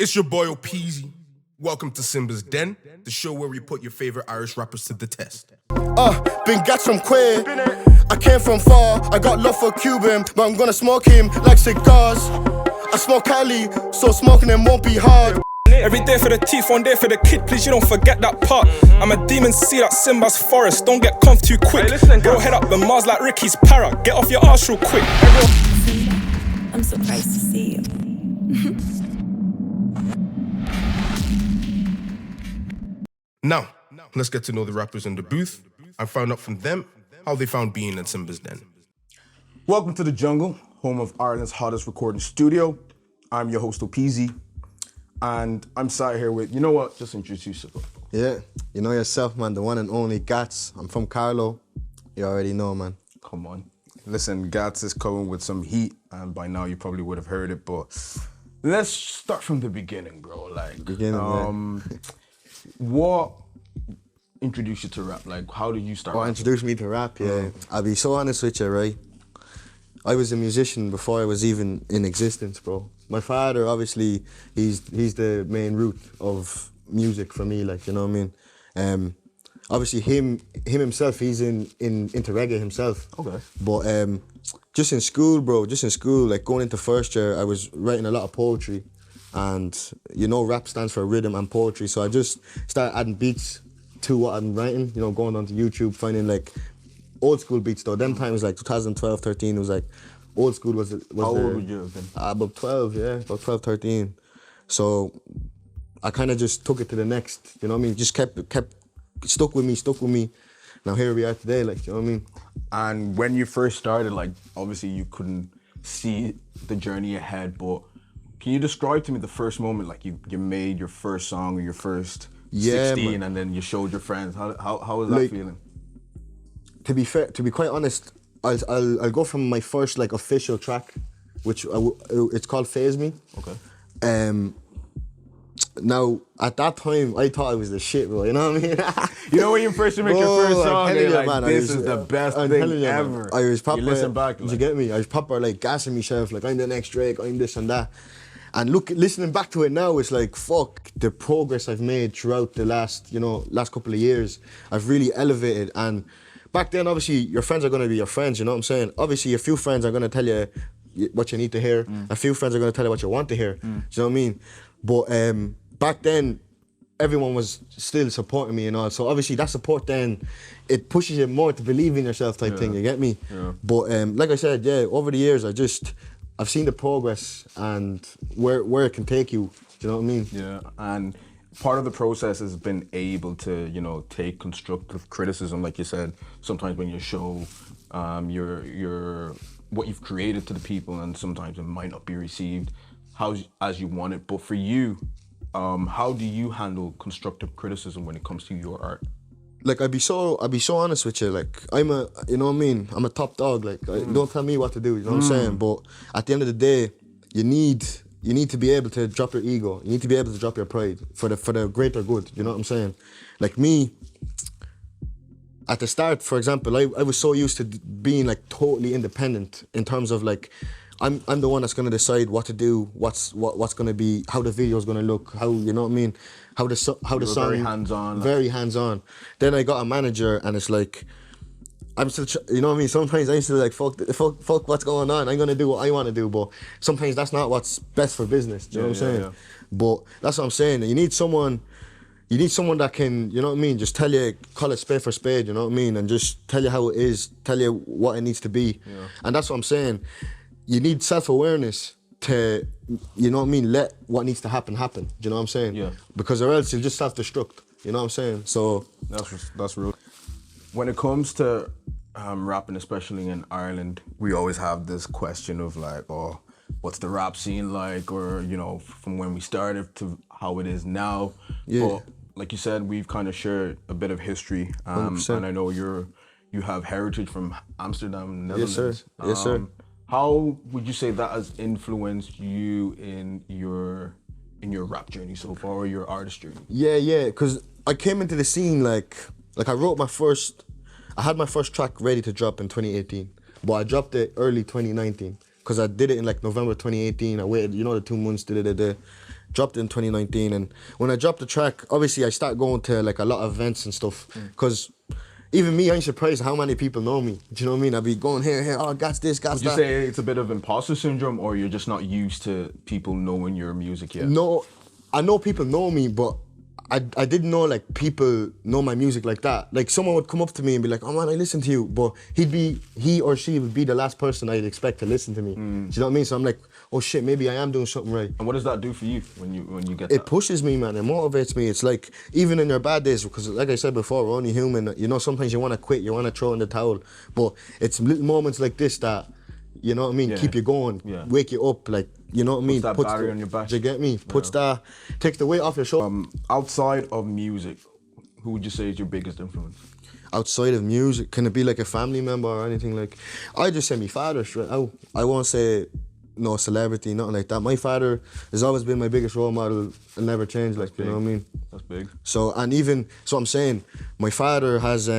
It's your boy Opizzy. Welcome to Simba's Den, the show where we put your favorite Irish rappers to the test. Been Gatz from queer. I came from far. I got love for Cuban, but I'm gonna smoke him like cigars. I smoke Cali, so smoking them won't be hard. Every day for the teeth, one day for the kid, please you don't forget that part. I'm a demon seed at Simba's forest, don't get conf too quick. Go head up the Mars like Ricky's para, get off your arse real quick. Simba, I'm surprised to see you. Now, let's get to know the rappers in the booth and find out from them how they found being in Simba's Den. Welcome to the jungle, home of Ireland's hottest recording studio. I'm your host Opizzy, and I'm sat here with, you know what, just introduce yourself. Yeah, you know yourself, man, the one and only Gatz. I'm from Carlo. You already know, man. Come on. Listen, Gatz is coming with some heat, and by now you probably would have heard it, but let's start from the beginning, bro. What introduced you to rap? Like, how did you start? What introduced me to rap, yeah. I'll be so honest with you, right? I was a musician before I was even in existence, bro. My father, obviously, he's the main root of music for me, like, you know what I mean? Obviously, him himself, he's into reggae himself. Okay. But just in school, bro, like going into first year, I was writing a lot of poetry. And, you know, rap stands for rhythm and poetry. So I just started adding beats to what I'm writing, you know, going onto YouTube, finding like old school beats though. Them times like 2012, 13, it was like, old school was How old were you have been? About 12, yeah, about 12, 13. So I kind of just took it to the next, you know what I mean? Just kept stuck with me. Now here we are today, like, you know what I mean? And when you first started, like, obviously you couldn't see the journey ahead, but can you describe to me the first moment, like you made your first song or your first 16 man. and then you showed your friends? How was that feeling? To be fair, to be quite honest, I'll go from my first like official track, which it's called Phase Me. Okay. Now at that time I thought I was the shit, bro. You know what I mean? You know when you first make your first song, I'm you're telling like, you, man, this is the best thing ever. I was proper. You listen back, Did you get me? I was proper like gassing myself, like I'm the next Drake, I'm this and that. And listening back to it now, it's like, fuck, the progress I've made throughout the last couple of years. I've really elevated. And back then, obviously, your friends are going to be your friends, you know what I'm saying? Obviously, a few friends are going to tell you what you need to hear. A few friends are going to tell you what you want to hear. Do you know what I mean? But back then, everyone was still supporting me and all. So obviously, that support then, it pushes you more to believe in yourself type thing, you get me? Yeah. But like I said, yeah, over the years, I've seen the progress and where it can take you. Do you know what I mean? Yeah, and part of the process has been able to, you know, take constructive criticism, like you said. Sometimes when you show your what you've created to the people, and sometimes it might not be received as you want it. But for you, how do you handle constructive criticism when it comes to your art? Like I'd be so honest with you. Like you know what I mean. I'm a top dog. Like don't tell me what to do. You know what I'm saying. But at the end of the day, you need to be able to drop your ego. You need to be able to drop your pride for the greater good. You know what I'm saying. Like me, at the start, for example, I was so used to being like totally independent in terms of like I'm the one that's gonna decide what to do, what's gonna be, how the video's gonna look, how, you know what I mean, how the song. Very hands-on. Very hands-on. Then I got a manager, and it's like I'm still, you know what I mean. Sometimes I'm still like fuck what's going on. I'm gonna do what I want to do, but sometimes that's not what's best for business. Do you know what I'm saying? Yeah. But that's what I'm saying. You need someone that can, you know what I mean, just tell you, call it spade for spade. You know what I mean, and just tell you how it is, tell you what it needs to be. Yeah. And that's what I'm saying. You need self-awareness to, you know what I mean, let what needs to happen. Do you know what I'm saying? Yeah. Because or else you'll just self-destruct. You know what I'm saying? So That's real. When it comes to rapping, especially in Ireland, we always have this question of like, oh, what's the rap scene like? Or, you know, from when we started to how it is now. Yeah. But like you said, we've kind of shared a bit of history. 100%. And I know you have heritage from Amsterdam, Netherlands. Yes, sir. How would you say that has influenced you in your rap journey so far, or your artist journey? Yeah, because I came into the scene like I had my first track ready to drop in 2018, but I dropped it early 2019 because I did it in like November 2018. I waited, you know, the 2 months, dropped it in 2019. And when I dropped the track, obviously I started going to like a lot of events and stuff. Because even me, I'm surprised how many people know me. Do you know what I mean? I'd be going here, oh, Gatz this, Gatz Would you that. say it's a bit of imposter syndrome, or you're just not used to people knowing your music yet? No, I know people know me, but I didn't know like people know my music like that. Like someone would come up to me and be like, oh man, I listen to you, but he or she would be the last person I'd expect to listen to me. Do you know what I mean? So I'm like, oh shit, maybe I am doing something right. And what does that do for you when you get It that? pushes me, man. It motivates me. It's like, even in your bad days, because like I said before, we're only human. You know, sometimes you want to quit, you want to throw in the towel. But it's little moments like this that, you know what I mean, keep you going, wake you up, like, you know what I mean? Puts that barrier on your back. Do you get me? Takes the weight off your shoulder. Outside of music, who would you say is your biggest influence? Outside of music, can it be like a family member or anything? Like, I just say my father straight out. I won't say no celebrity, nothing like that. My father has always been my biggest role model and never changed, like, you know what I mean? That's big. So, and even, so I'm saying, my father has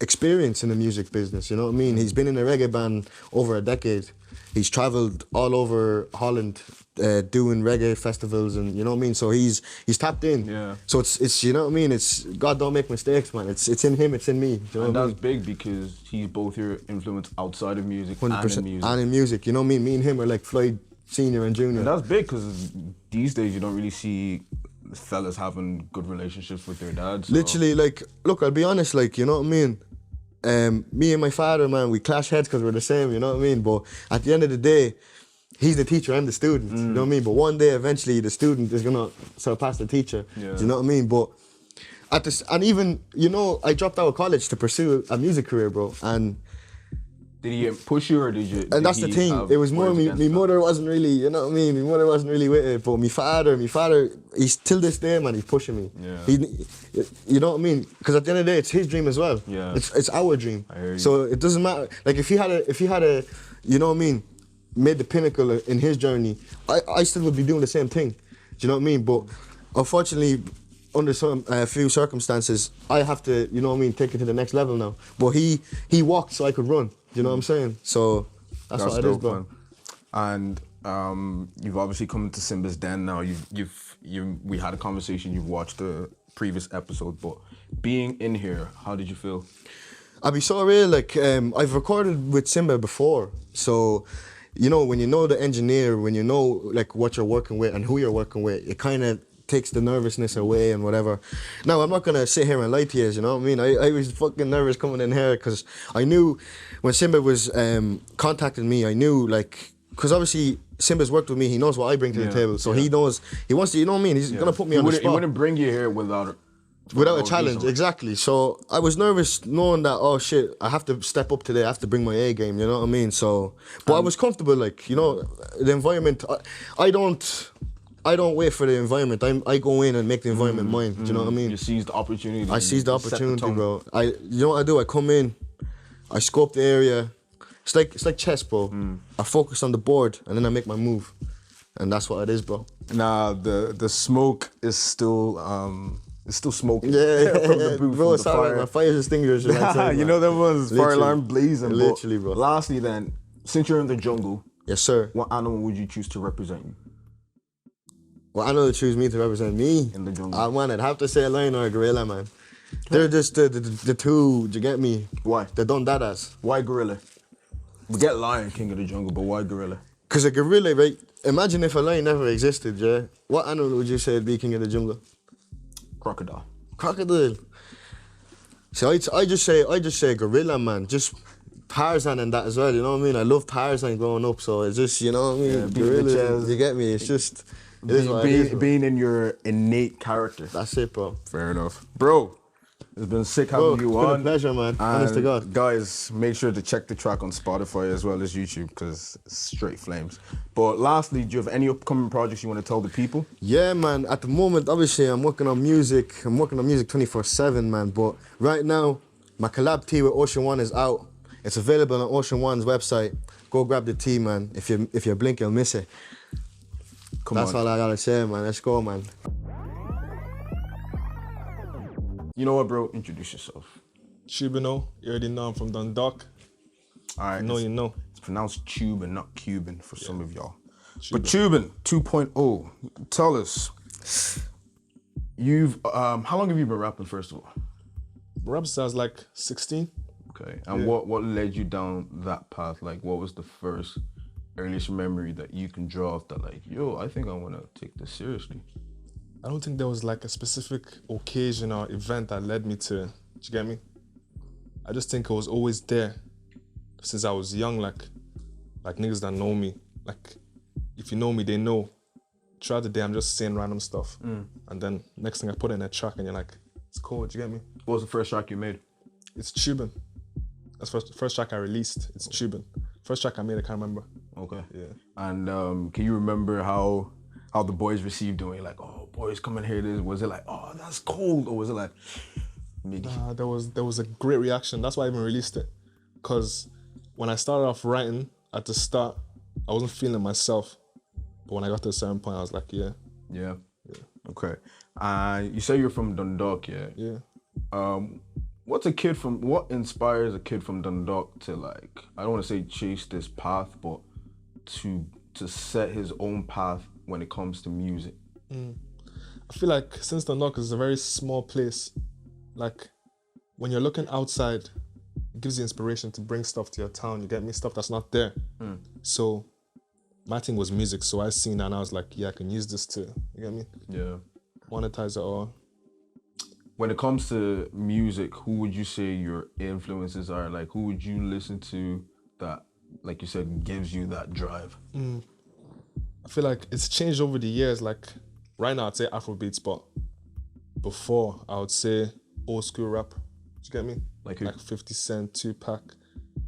experience in the music business, you know what I mean? He's been in a reggae band over a decade. He's travelled all over Holland doing reggae festivals, and you know what I mean? So he's tapped in. Yeah. So it's you know what I mean? It's, God don't make mistakes, man. It's in him, it's in me. Do you know And what I that's big because he's both your influence outside of music mean? and in music. And in music, you know what I mean? Me and him are like Floyd Senior and Junior. And that's big because these days you don't really see fellas having good relationships with their dads. So. Literally, like, look, I'll be honest, like, you know what I mean? Me and my father, man, we clash heads because we're the same, you know what I mean? But at the end of the day, he's the teacher, I'm the student, you know what I mean? But one day, eventually, the student is gonna surpass the teacher, do you know what I mean? But and even, you know, I dropped out of college to pursue a music career, bro, and did he push you or did you? and that's the thing. It was more my mother wasn't really, you know what I mean? My mother wasn't really with it, but my father, he's till this day, man, he's pushing me. Yeah. You know what I mean? Because at the end of the day, it's his dream as well. Yeah. It's our dream. I hear you. So it doesn't matter. Like if he had a, you know what I mean, made the pinnacle in his journey, I still would be doing the same thing. Do you know what I mean? But unfortunately, under some few circumstances, I have to, you know what I mean, take it to the next level now. But he walked so I could run. Do you know what I'm saying? So that's what it is, bro. Man. And you've obviously come to Simba's Den now. We had a conversation. You've watched the previous episode, but being in here, how did you feel? I'll be so real. Like I've recorded with Simba before, so you know when you know the engineer, when you know like what you're working with and who you're working with, it kind of takes the nervousness away and whatever. Now, I'm not gonna sit here and lie to you, you know what I mean? I was fucking nervous coming in here because I knew when Simba was contacting me, I knew like, because obviously Simba's worked with me, he knows what I bring to the table, so he knows, he wants to, you know what I mean? He's gonna put me on the spot. He wouldn't bring you here without a challenge, exactly. So I was nervous knowing that, oh shit, I have to step up today, I have to bring my A game, you know what I mean? So, but I was comfortable, like, you know, the environment, I don't wait for the environment. I go in and make the environment mine. Do you know what I mean? You seize the opportunity. I seize the opportunity, bro. You know what I do? I come in, I scope the area. It's like chess, bro. I focus on the board and then I make my move, and that's what it is, bro. Nah, the smoke is still smoking. Yeah, from the booth, bro. from the Sorry, fire. my fire extinguisher. outside, You man. know that was fire Literally. alarm blazing. But Literally, bro. Lastly, then, since you're in the jungle, Yes, sir. what animal would you choose to represent you Well, I know they choose me to represent me. in the jungle? Man, I'd have to say a lion or a gorilla, man. They're just the two. Do you get me? Why? They done that as. Why gorilla? We get lion, king of the jungle, but why gorilla? Because a gorilla, right? Imagine if a lion never existed, yeah? What animal would you say would be king of the jungle? Crocodile. Crocodile. So I just say gorilla, man. Just Tarzan and that as well, you know what I mean? I love Tarzan growing up, so it's just, you know what I mean? Yeah, being Gorilla, bitches. you get me? It's just, it is what it is, bro. Being in your innate character. That's it, bro. Fair enough. Bro, it's been sick Bro, having you it's been on. a pleasure, man. Honest to And God. guys, make sure to check the track on Spotify as well as YouTube because it's straight flames. But lastly, do you have any upcoming projects you want to tell the people? Yeah, man. At the moment, obviously, I'm working on music. I'm working on music 24/7, man. But right now, my collab tee with Ocean One is out. It's available on Ocean One's website. Go grab the tee, man. If you blink, you'll miss it. That's all I gotta say, man. Let's go, man. You know what, bro? Introduce yourself. Chuban, you already know I'm from Dundalk. All right. You know. It's pronounced Chuban, not Cuban for some of y'all. But Chuban 2.0, tell us, you've how long have you been rapping first of all? Rap since I was like 16. Okay, and what led you down that path? Like, what was the first earliest memory that you can draw of that? Like, yo, I think I want to take this seriously. I don't think there was like a specific occasion or event that led me to. You get me? I just think it was always there since I was young. Like niggas that know me. Like, if you know me, they know. Throughout the day, I'm just saying random stuff, and then next thing I put it in a track, and you're like, it's cool. Do you get me? What was the first track you made? It's Chuban. That's first track I released. It's Chuban. First track I made, I can't remember. Okay. Yeah. And can you remember how the boys received it? Like, oh, boys, come and hear this. Was it like, oh, that's cold, or was it like, Nah, there was a great reaction. That's why I even released it. Cause when I started off writing at the start, I wasn't feeling myself. But when I got to a certain point, I was like, yeah. Yeah. Okay. You say you're from Dundalk, yeah? Yeah. What inspires a kid from Dundalk to, like, I don't want to say chase this path, but to set his own path when it comes to music? I feel like since Dundalk is a very small place, like when you're looking outside, it gives you inspiration to bring stuff to your town. You get me? Stuff that's not there. So my thing was music, so I seen that and I was like, yeah, I can use this too. You get me? Yeah. Monetize it all. When it comes to music, who would you say your influences are? Like, who would you listen to that, like you said, gives you that drive? I feel like it's changed over the years. Like right now, I'd say Afrobeats, but before I would say old school rap. Do you get me? Like who? Like 50 Cent, Tupac,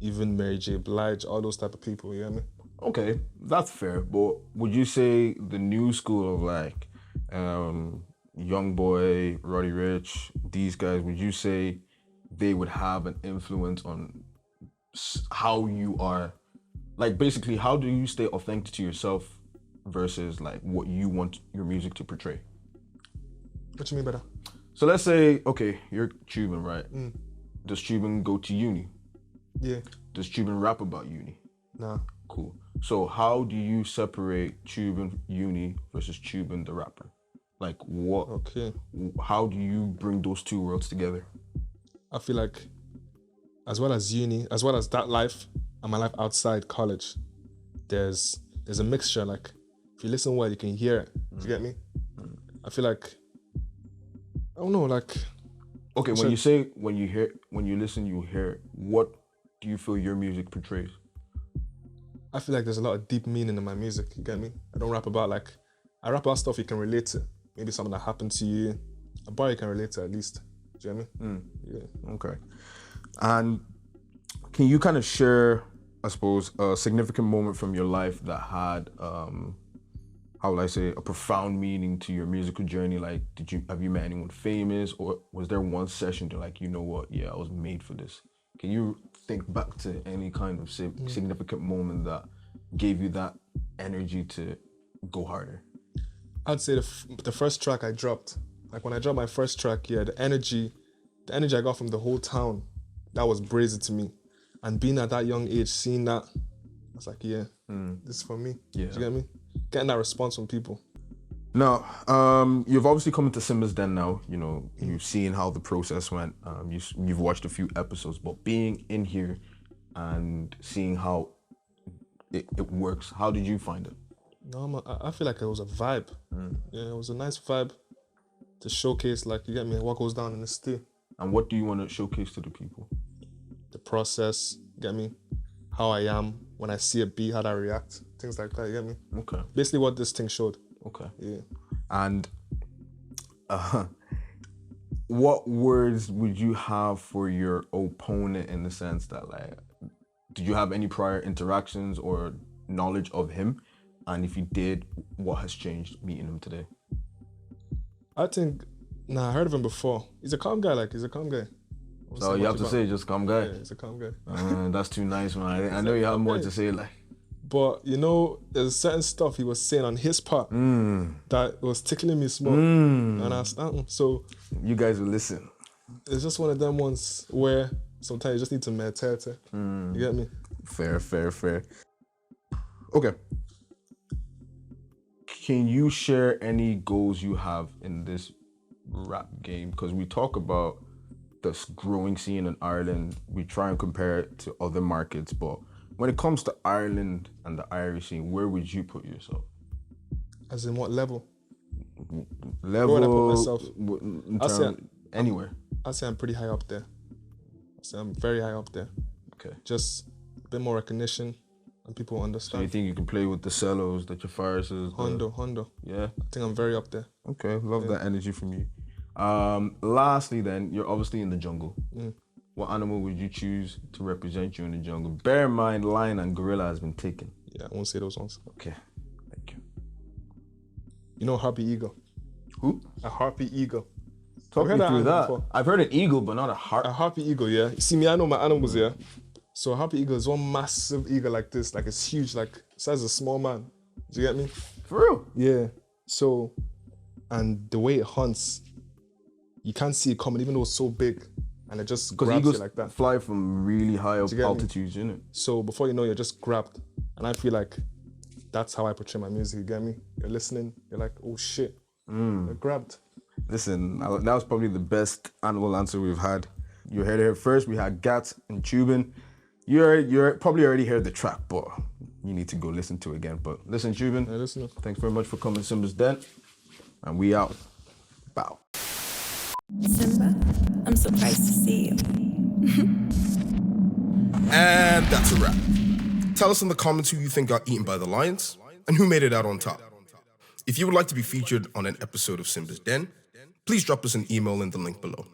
even Mary J. Blige, all those type of people. You get me? Okay, that's fair. But would you say the new school of like Young Boy, Roddy Rich, these guys, would you say they would have an influence on how you are? Like, basically, how do you stay authentic to yourself versus like what you want your music to portray? What you mean by that? So let's say, okay, you're Chuban, right? Does Chuban go to uni? Yeah. Does Chuban rap about uni? Nah. Cool. So how do you separate Chuban uni versus Chuban the rapper? Like what? Okay. How do you bring those two worlds together? I feel like as well as uni, as well as that life and my life outside college, there's a mixture. Like if you listen well, you can hear it. Do you get me? I feel like, I don't know, like. Okay, when you say, when you listen, you hear, what do you feel your music portrays? I feel like there's a lot of deep meaning in my music, you get me? I don't rap about like, I rap about stuff you can relate to. Maybe something that happened to you, a bar you can relate to at least. Do you get me? Yeah. Okay. And can you kind of share, I suppose, a significant moment from your life that had, how would I say, a profound meaning to your musical journey? Like, have you met anyone famous, or was there one session to like, you know what, yeah, I was made for this? Can you think back to any kind of significant moment that gave you that energy to go harder? I'd say the first track I dropped, like when I dropped my first track, yeah, the energy I got from the whole town, that was brazen to me. And being at that young age, seeing that, I was like, yeah, this is for me. Yeah. Do you get me? Getting that response from people. Now, you've obviously come into Simba's Den now. You know, you've seen how the process went. You've watched a few episodes, but being in here and seeing how it works, how did you find it? No, I feel like it was a vibe. Yeah, it was a nice vibe to showcase, like, you get me, what goes down in the stew. And what do you want to showcase to the people? The process, you get me? How I am when I see a beat, how do I react? Things like that, you get me? Okay. Basically what this thing showed. Okay. Yeah. And what words would you have for your opponent, in the sense that, like, did you have any prior interactions or knowledge of him? And if you did, what has changed meeting him today? I think, I heard of him before. He's a calm guy, he's a calm guy. So you have to say just calm guy? Yeah, he's a calm guy. That's too nice, man. I know you have more to say, like. But, you know, there's certain stuff he was saying on his part that was tickling me small. And I was, so. You guys will listen. It's just one of them ones where sometimes you just need to meditate. You get me? Fair. Okay. can you share any goals you have in this rap game? Because we talk about this growing scene in Ireland. We try and compare it to other markets, but when it comes to Ireland and the Irish scene, where would you put yourself? As in what level? Level? Where would I put myself? I'll say anywhere. I'll say I'm pretty high up there. I'll say I'm very high up there. Okay. Just a bit more recognition and people So understand. you think you can play with the cellos, the Jafaris? Hondo. Yeah. I think I'm very up there. Okay, love that energy from you. Lastly then, you're obviously in the jungle. What animal would you choose to represent you in the jungle? Bear in mind, lion and gorilla has been taken. Yeah, I won't say those ones. Okay, thank you. You know harpy eagle? Who? A harpy eagle. Talk me I've heard through that that. before. I've heard an eagle, but not a harp. A harpy eagle, yeah. You see me, I know my animals, yeah. So a harpy eagle is one massive eagle like this, like it's huge, like size of a small man. Do you get me? For real? Yeah. So, and the way it hunts, you can't see it coming, even though it's so big, and it just Because grabs eagles you like that. fly from really high up you get me? altitudes, innit? So before you know, you're just grabbed, and I feel like that's how I portray my music. You get me? You're listening, you're like, oh shit, you're grabbed. Listen, that was probably the best animal answer we've had. You heard it here first. We had Gatz and Chuban. You're probably already heard the track, but you need to go listen to it again. But listen, Chuban, Hey, listen. thanks very much for coming, Simba's Den. And we out. Bow. Simba, I'm surprised to see you. And that's a wrap. Tell us in the comments who you think got eaten by the lions and who made it out on top. If you would like to be featured on an episode of Simba's Den, please drop us an email in the link below.